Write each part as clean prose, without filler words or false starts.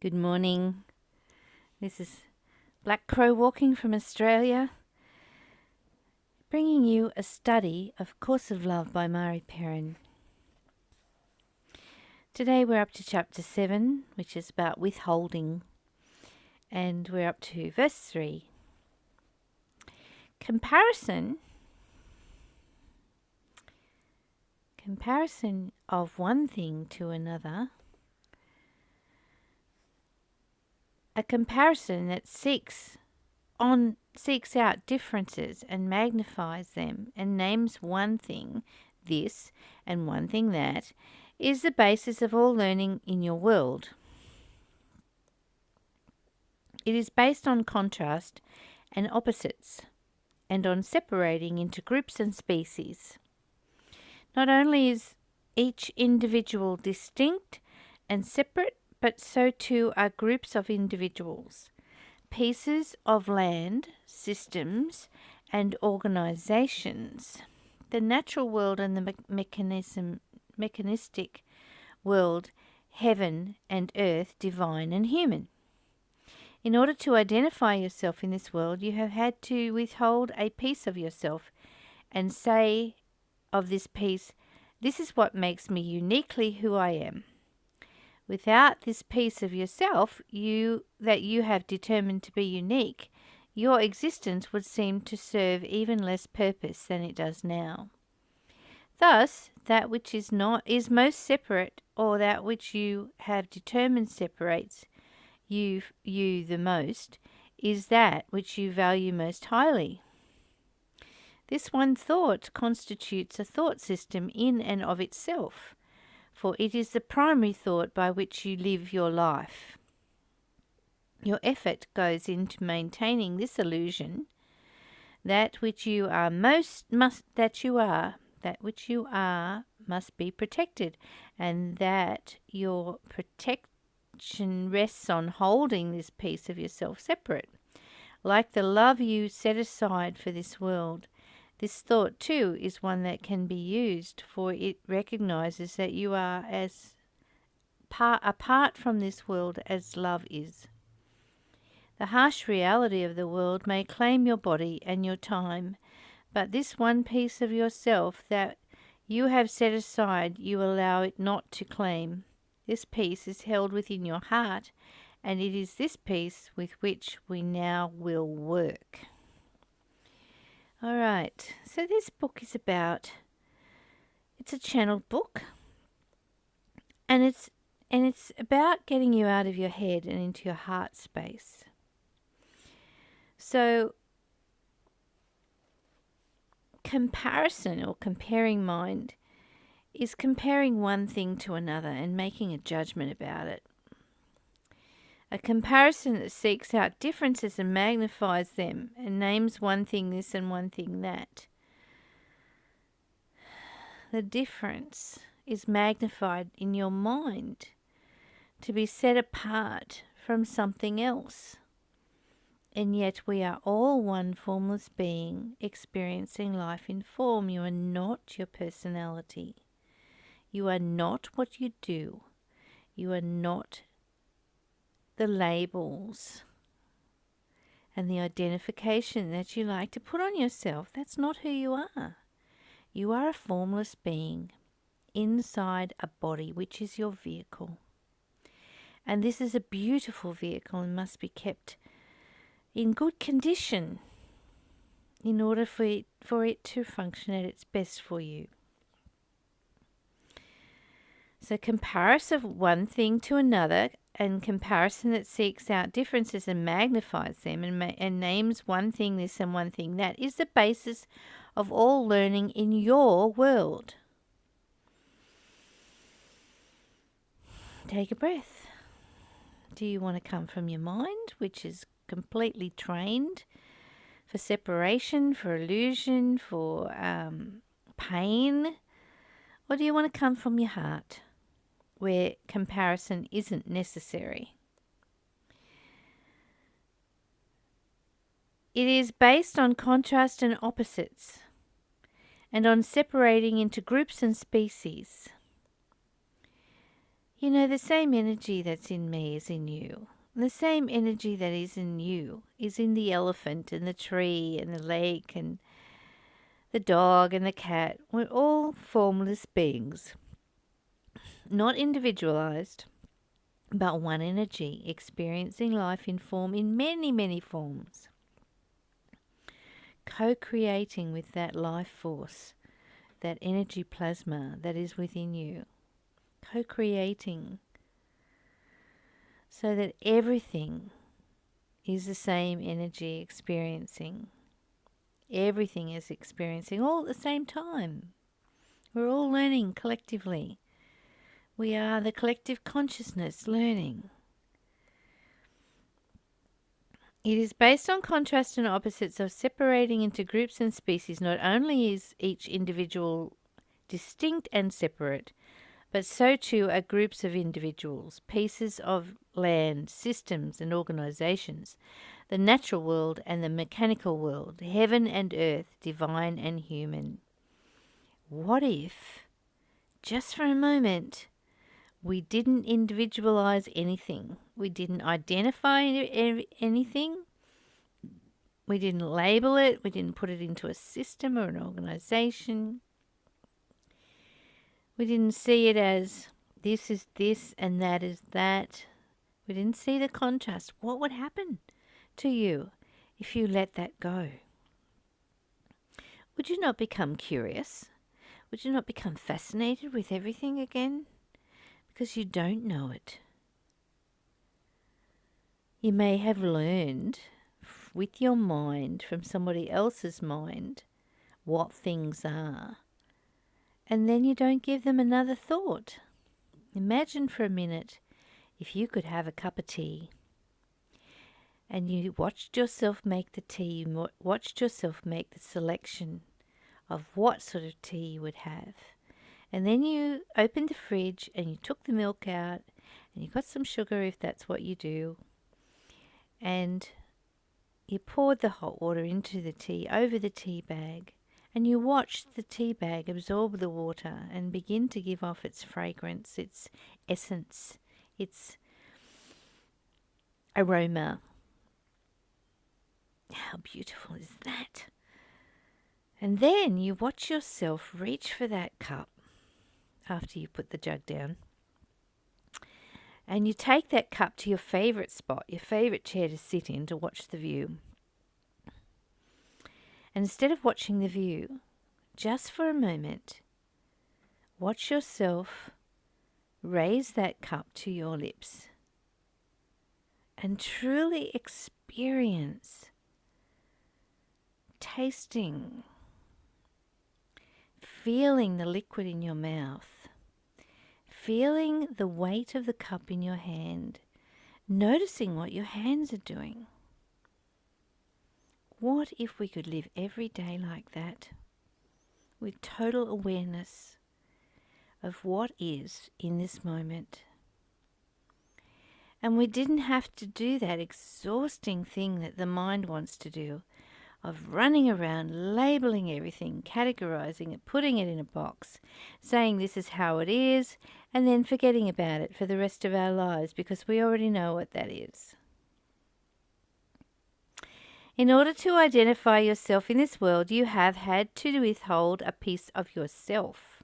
Good morning. This is Black Crow walking from Australia, bringing you a study of Course of Love by Mari Perron. Today we're up to chapter 7, which is about withholding, and we're up to verse 3. Comparison of one thing to another. A comparison that seeks out differences and magnifies them and names one thing this and one thing that is the basis of all learning in your world. It is based on contrast and opposites and on separating into groups and species. Not only is each individual distinct and separate, but so too are groups of individuals, pieces of land, systems, and organizations. The natural world and the mechanistic world, heaven and earth, divine and human. In order to identify yourself in this world, you have had to withhold a piece of yourself and say of this piece, "This is what makes me uniquely who I am." Without this piece of yourself that you have determined to be unique, your existence would seem to serve even less purpose than it does now. Thus, that which is most separate, or that which you have determined separates you the most, is that which you value most highly. This one thought constitutes a thought system in and of itself, for it is the primary thought by which you live your life. Your effort goes into maintaining this illusion that which you are must be protected, and that your protection rests on holding this piece of yourself separate. Like the love you set aside for this world, this thought too is one that can be used, for it recognizes that you are as apart from this world as love is. The harsh reality of the world may claim your body and your time, but this one piece of yourself that you have set aside, you allow it not to claim. This piece is held within your heart, and it is this piece with which we now will work. All right, so this book is it's a channeled book, and it's about getting you out of your head and into your heart space. So comparison or comparing mind is comparing one thing to another and making a judgment about it. A comparison that seeks out differences and magnifies them and names one thing this and one thing that. The difference is magnified in your mind to be set apart from something else. And yet we are all one formless being experiencing life in form. You are not your personality. You are not what you do. You are not the labels and the identification that you like to put on yourself. That's not who you are. You are a formless being inside a body, which is your vehicle. And this is a beautiful vehicle and must be kept in good condition in order for it to function at its best for you. So comparison of one thing to another, and comparison that seeks out differences and magnifies them and names one thing this and one thing that, is the basis of all learning in your world. Take a breath. Do you want to come from your mind, which is completely trained for separation, for illusion, for pain? Or do you want to come from your heart, where comparison isn't necessary? It is based on contrast and opposites, and on separating into groups and species. You know, the same energy that's in me is in you. The same energy that is in you is in the elephant and the tree and the lake and the dog and the cat. We're all formless beings, not individualized, but one energy, experiencing life in form in many, many forms. Co-creating with that life force, that energy plasma that is within you. Co-creating so that everything is the same energy experiencing. Everything is experiencing all at the same time. We're all learning collectively. We are the collective consciousness learning. It is based on contrast and opposites of separating into groups and species. Not only is each individual distinct and separate, but so too are groups of individuals, pieces of land, systems and organizations, the natural world and the mechanical world, heaven and earth, divine and human. What if, just for a moment, we didn't individualize anything? We didn't identify anything. We didn't label it. We didn't put it into a system or an organization. We didn't see it as this is this and that is that. We didn't see the contrast. What would happen to you if you let that go? Would you not become curious? Would you not become fascinated with everything again? Because you don't know it. You may have learned with your mind from somebody else's mind what things are, and then you don't give them another thought. Imagine for a minute if you could have a cup of tea and you watched yourself make the tea, you watched yourself make the selection of what sort of tea you would have. And then you opened the fridge and you took the milk out and you got some sugar if that's what you do. And you poured the hot water into the tea, over the tea bag. And you watched the tea bag absorb the water and begin to give off its fragrance, its essence, its aroma. How beautiful is that? And then you watch yourself reach for that cup after you put the jug down. And you take that cup to your favourite spot, your favourite chair to sit in to watch the view. And instead of watching the view, just for a moment, watch yourself raise that cup to your lips and truly experience tasting, feeling the liquid in your mouth, feeling the weight of the cup in your hand, noticing what your hands are doing. What if we could live every day like that, with total awareness of what is in this moment? And we didn't have to do that exhausting thing that the mind wants to do, of running around, labeling everything, categorizing it, putting it in a box, saying this is how it is, and then forgetting about it for the rest of our lives because we already know what that is. In order to identify yourself in this world, you have had to withhold a piece of yourself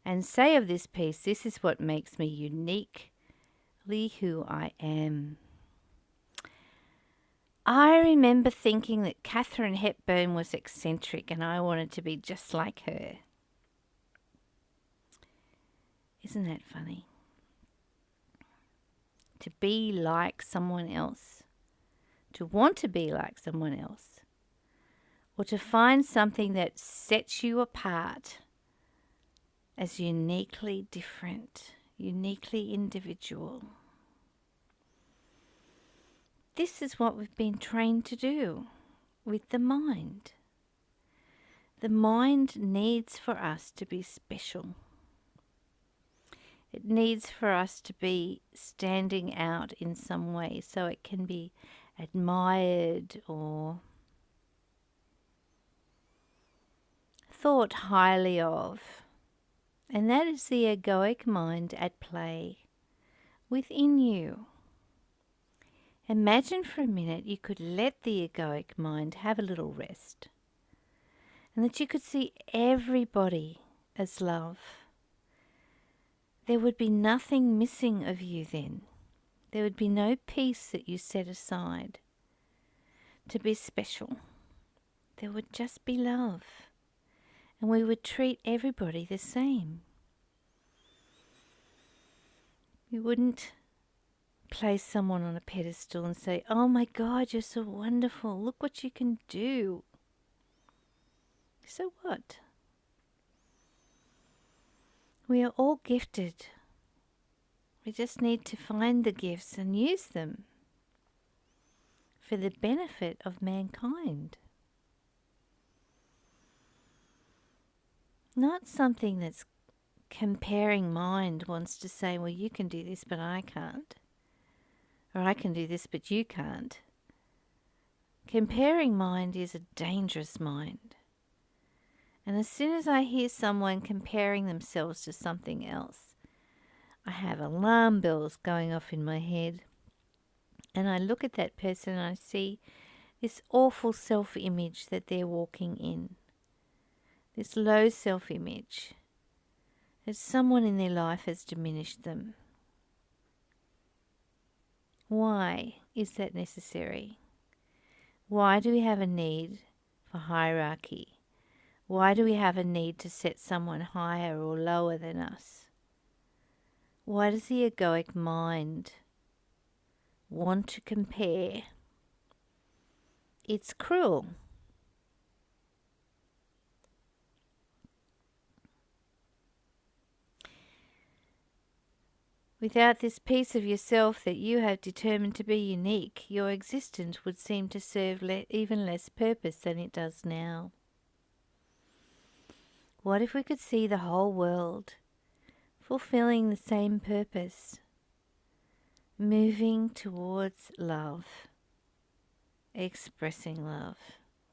and say of this piece, this is what makes me uniquely who I am. I remember thinking that Katharine Hepburn was eccentric and I wanted to be just like her. Isn't that funny? To be like someone else, to want to be like someone else, or to find something that sets you apart as uniquely different, uniquely individual. This is what we've been trained to do with the mind. The mind needs for us to be special. It needs for us to be standing out in some way so it can be admired or thought highly of. And that is the egoic mind at play. within you. Imagine for a minute you could let the egoic mind have a little rest, and that you could see everybody as love. There would be nothing missing of you then. There would be no piece that you set aside to be special. There would just be love, and we would treat everybody the same. We wouldn't place someone on a pedestal and say, "Oh my God, you're so wonderful. Look what you can do." So what? We are all gifted. We just need to find the gifts and use them for the benefit of mankind. Not something that's comparing mind wants to say, "Well, you can do this, but I can't." Or "I can do this, but you can't." Comparing mind is a dangerous mind. And as soon as I hear someone comparing themselves to something else, I have alarm bells going off in my head. And I look at that person and I see this awful self-image that they're walking in. This low self-image. That someone in their life has diminished them. Why is that necessary? Why do we have a need for hierarchy? Why do we have a need to set someone higher or lower than us? Why does the egoic mind want to compare? It's cruel. Without this piece of yourself that you have determined to be unique, your existence would seem to serve even less purpose than it does now. What if we could see the whole world fulfilling the same purpose, moving towards love, expressing love,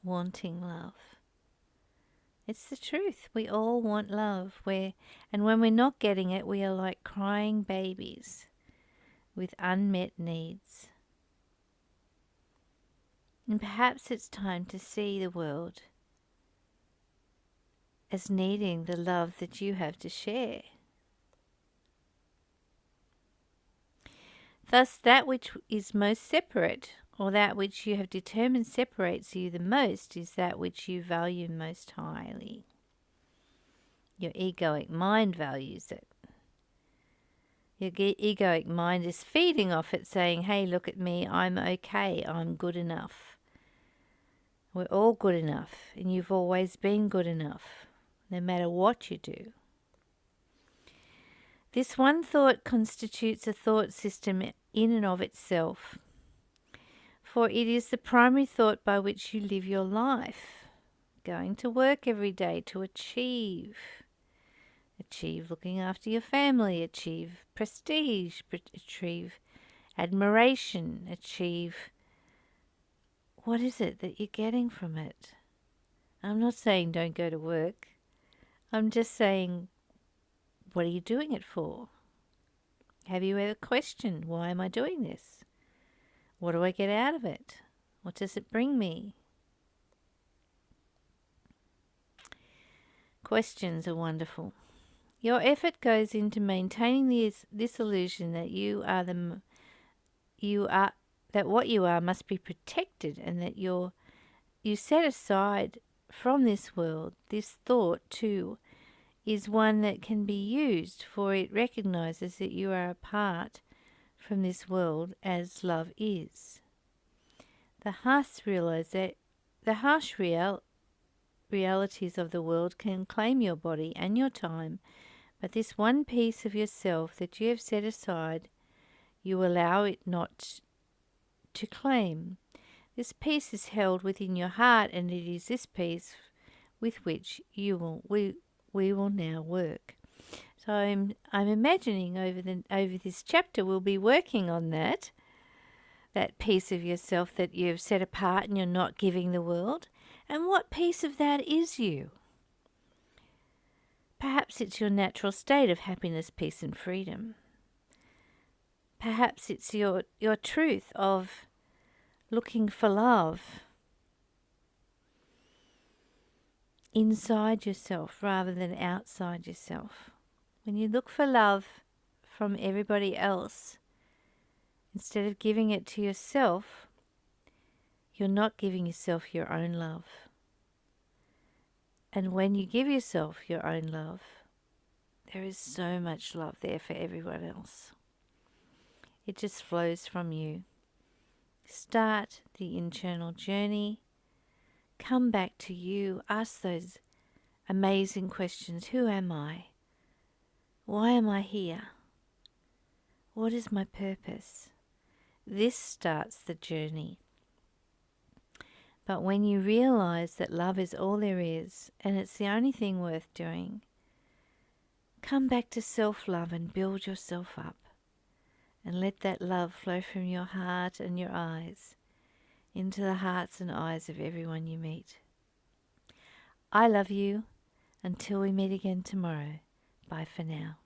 wanting love? It's the truth. We all want love. And when we're not getting it, we are like crying babies with unmet needs. And perhaps it's time to see the world as needing the love that you have to share. Thus, that which is most separate, or that which you have determined separates you the most, is that which you value most highly. Your egoic mind values it. Your egoic mind is feeding off it, saying, "Hey, look at me, I'm okay, I'm good enough." We're all good enough, and you've always been good enough, no matter what you do. This one thought constitutes a thought system in and of itself, for it is the primary thought by which you live your life, going to work every day to achieve looking after your family, achieve prestige, achieve admiration, achieve what is it that you're getting from it? I'm not saying don't go to work. I'm just saying, what are you doing it for? Have you ever questioned, why am I doing this? What do I get out of it? What does it bring me? Questions are wonderful. Your effort goes into maintaining this illusion that that what you are must be protected, and that you set aside from this world. This thought too is one that can be used, for it recognizes that you are apart from this world as love is. The harsh realities of the world can claim your body and your time, but this one piece of yourself that you have set aside, you allow it not to claim. This piece is held within your heart, and it is this piece with which we will now work. So I'm imagining over this chapter we'll be working on that piece of yourself that you've set apart and you're not giving the world. And what piece of that is you? Perhaps it's your natural state of happiness, peace and freedom. Perhaps it's your truth of looking for love inside yourself rather than outside yourself. When you look for love from everybody else, instead of giving it to yourself, you're not giving yourself your own love. And when you give yourself your own love, there is so much love there for everyone else. It just flows from you. Start the internal journey. Come back to you. Ask those amazing questions. Who am I? Why am I here? What is my purpose? This starts the journey. But when you realize that love is all there is, and it's the only thing worth doing, come back to self-love and build yourself up. And let that love flow from your heart and your eyes into the hearts and eyes of everyone you meet. I love you. Until we meet again tomorrow. Bye for now.